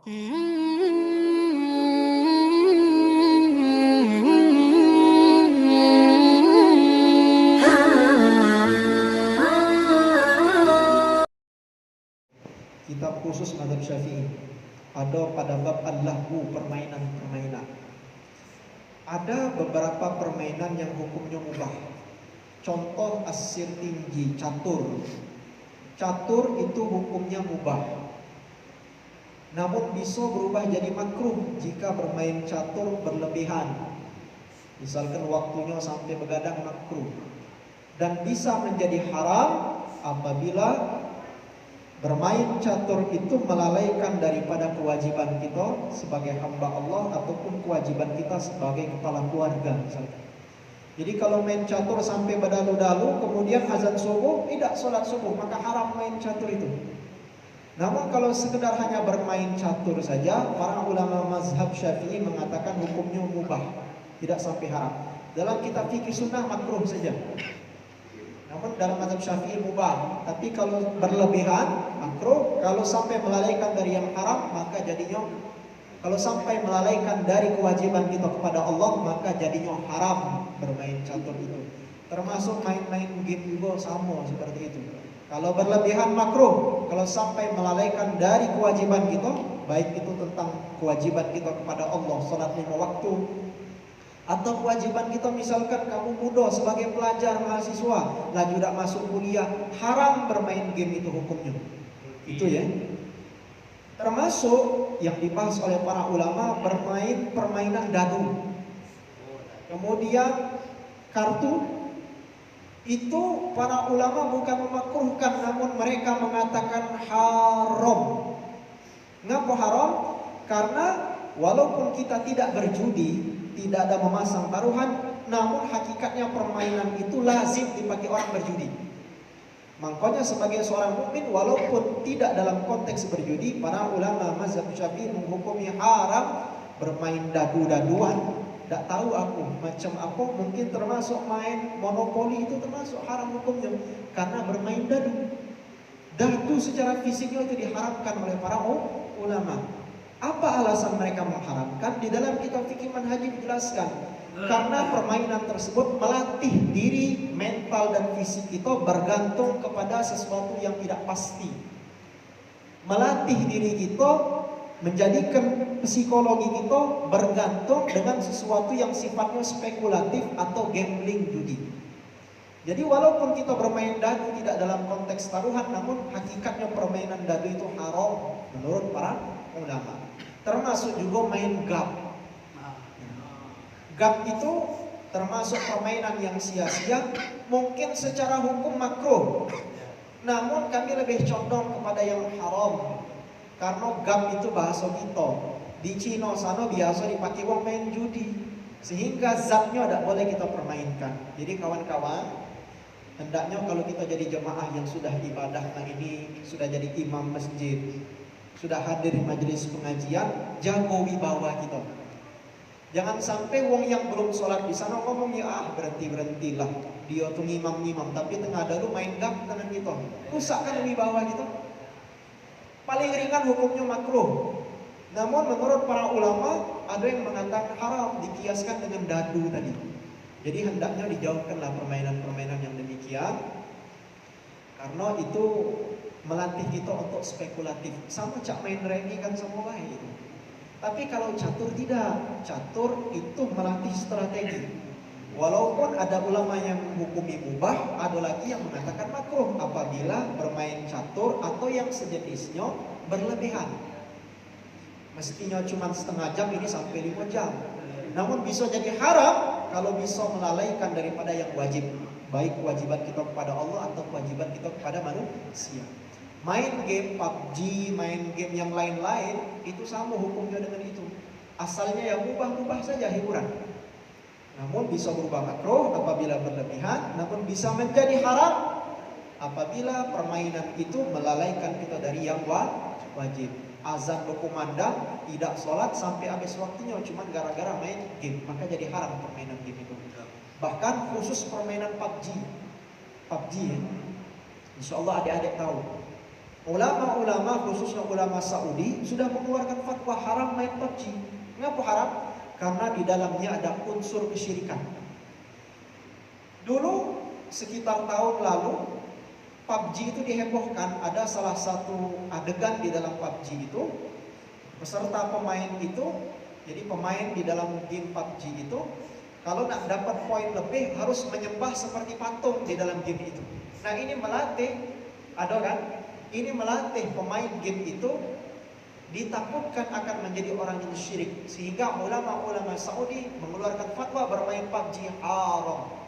Kitab khusus mazhab Syafi'i ada pada bab al-lahwu, permainan-permainan. Ada beberapa permainan yang hukumnya mubah. Contoh asir tinggi, catur. Catur itu hukumnya mubah, namun bisa berubah jadi makruh jika bermain catur berlebihan. Misalkan waktunya sampai begadang, makruh. Dan bisa menjadi haram apabila bermain catur itu melalaikan daripada kewajiban kita sebagai hamba Allah ataupun kewajiban kita sebagai kepala keluarga misalkan. Jadi kalau main catur sampai berdalu-dalu kemudian azan subuh tidak sholat subuh, maka haram main catur itu. Namun kalau sekedar hanya bermain catur saja, para ulama mazhab Syafi'i mengatakan hukumnya mubah, tidak sampai haram. Dalam kitab fikih sunnah makruh saja. Namun dalam mazhab Syafi'i mubah. Tapi kalau berlebihan makruh. Kalau sampai melalaikan dari yang haram, maka jadinya, kalau sampai melalaikan dari kewajiban kita kepada Allah, maka jadinya haram bermain catur itu. Termasuk main-main game juga sama seperti itu. Kalau berlebihan makruh. Kalau sampai melalaikan dari kewajiban kita, baik itu tentang kewajiban kita kepada Allah, salat 5 waktu, atau kewajiban kita misalkan kamu muda sebagai pelajar mahasiswa lagi udah masuk kuliah, haram bermain game itu hukumnya. Itu ya. Termasuk yang dibahas oleh para ulama bermain permainan dadu. Kemudian kartu. Itu para ulama bukan memakruhkan, namun mereka mengatakan haram. Ngapa haram? Karena walaupun kita tidak berjudi, tidak ada memasang taruhan, namun hakikatnya permainan itu lazim dipakai orang berjudi. Makanya sebagai seorang mukmin walaupun tidak dalam konteks berjudi, para ulama mazhab Syafi'i menghukumi haram bermain dadu-daduan. Tak tahu aku macam apa, mungkin termasuk main monopoli itu termasuk haram hukumnya karena bermain dadu. Dadu secara fisiknya itu diharamkan oleh para ulama. Apa alasan mereka mengharamkan? Di dalam kitab fikih manhaji dijelaskan, karena permainan tersebut melatih diri, mental dan fisik kita bergantung kepada sesuatu yang tidak pasti. Melatih diri kita, menjadikan psikologi kita bergantung dengan sesuatu yang sifatnya spekulatif atau gambling, judi. Jadi walaupun kita bermain dadu tidak dalam konteks taruhan, namun hakikatnya permainan dadu itu haram menurut para ulama. Termasuk juga main gap. Gap itu termasuk permainan yang sia-sia, mungkin secara hukum makruh, namun kami lebih condong kepada yang haram. Karena gap itu bahasa kita. Di Cina sana biasa dipakai wong main judi, sehingga zatnya tidak boleh kita permainkan. Jadi kawan-kawan, hendaknya kalau kita jadi jemaah yang sudah ibadah ini, sudah jadi imam masjid, sudah hadir di majelis pengajian, jaga wibawa kita. Jangan sampai wong yang belum sholat di sana ngomong ya berhentilah, dia tuh ngimam-ngimam, tapi tengah dulu main gap dengan kita, rusakkan wibawa kita. Paling ringan hukumnya makruh. Namun menurut para ulama ada yang mengatakan haram, dikiaskan dengan dadu tadi. Jadi hendaknya dijauhkanlah permainan-permainan yang demikian, karena itu melatih kita untuk spekulatif. Sama cak main remi kan semua baik. Tapi kalau catur tidak. Catur itu melatih strategi. Walaupun ada ulama yang menghukumi mubah, ada lagi yang mengatakan makruh apabila bermain catur atau yang sejenisnya berlebihan. Mestinya cuma setengah jam, ini sampai 5 jam. Namun bisa jadi haram kalau bisa melalaikan daripada yang wajib, baik kewajiban kita kepada Allah atau kewajiban kita kepada manusia. Main game PUBG, main game yang lain-lain, itu sama hukumnya dengan itu. Asalnya ya mubah-mubah saja hiburan. Namun bisa berubah makruh apabila berlebihan, namun bisa menjadi haram apabila permainan itu melalaikan kita dari yang wajib. Azan berkumandang, tidak sholat sampai habis waktunya cuma gara-gara main game, maka jadi haram permainan game itu. Bahkan khusus permainan PUBG ya. Insya Allah adik-adik tahu. Ulama-ulama khususnya ulama Saudi sudah mengeluarkan fatwa haram main PUBG. Mengapa haram? Karena di dalamnya ada unsur kesyirikan. Dulu sekitar tahun lalu PUBG itu dihebohkan, ada salah satu adegan di dalam PUBG itu, peserta pemain itu, jadi pemain di dalam game PUBG itu, kalau nak dapat poin lebih harus menyembah seperti patung di dalam game itu. Nah ini melatih, ada kan? Ini melatih pemain game itu ditakutkan akan menjadi orang yang syirik, sehingga ulama-ulama Saudi mengeluarkan fatwa bermain PUBG haram.